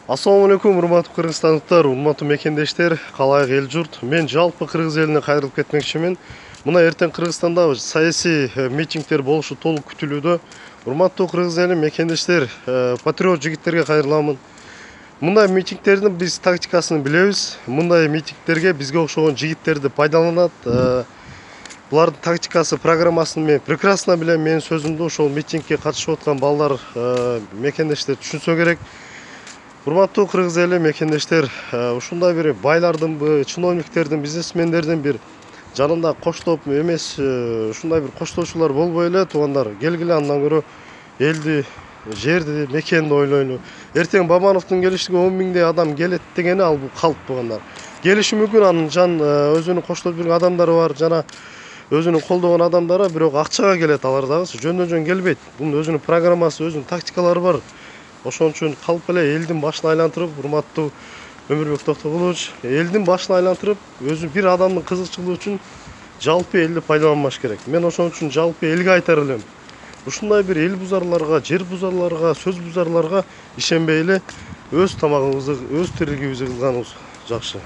Assalamu алейкум, урматтуу кыргызстандыктар, урматтуу мекендештер, калайык эл журт. Мен жалпы кыргыз элине кайрылып кетмекчимин. Мына эртең Кыргызстанда саясий митингдер болушу толук күтүлүүдө. Урматтуу кыргыз эли мекендештер, патриот жигиттерге кайрыламын. Мындай митингдердин биз тактикасын билебиз. Мындай митингдерге бизге окшогон жигиттерди пайдаланат. Булардын тактикасы, программасын мен прекрасно билем. Менин сөзүмдү ошол митингге катышып аткан балдар, мекендештер түшүнсө керек. Урматтуу кыргыз эли мекендештер, ушундай бир байлардын, чиновниктердин, бизнесмендердин бир жанында коштоп эмес, ушундай бир коштоочулар болбой эле, туугандар, келгиле андан көрө элди, жерди, мекенди ойлойлу. Эртең Бабановдун келишиге 10 миңдей адам келет дегени ал бул калп туугандар. Келиши мүмкүн, анын жан өзүнүн коштоп жүргөн адамдары бар, жана өзүнүн колдогон адамдары, бирок акчага келет, алар дагы жөндөн жөн келбейт. Бунун өзүнүн программасы, өзүнүн тактикалары бар. Ошон үчүн калп эле элдин башын айлантырып, урматтуу Өмүрбек Токтогулович, элдин башын айлантырып, өзү бир адамдын кызыкчылыгы үчүн жалпы элди пайдаланбаш керек. Мен ошон үчүн жалпы элге айтар элем. Ушундай бир эл бузарларга, жер бузарларга, сөз бузарларга ишенбей эле өз тамагыбызды, өз тирилигибизди кылганыбыз жакшы.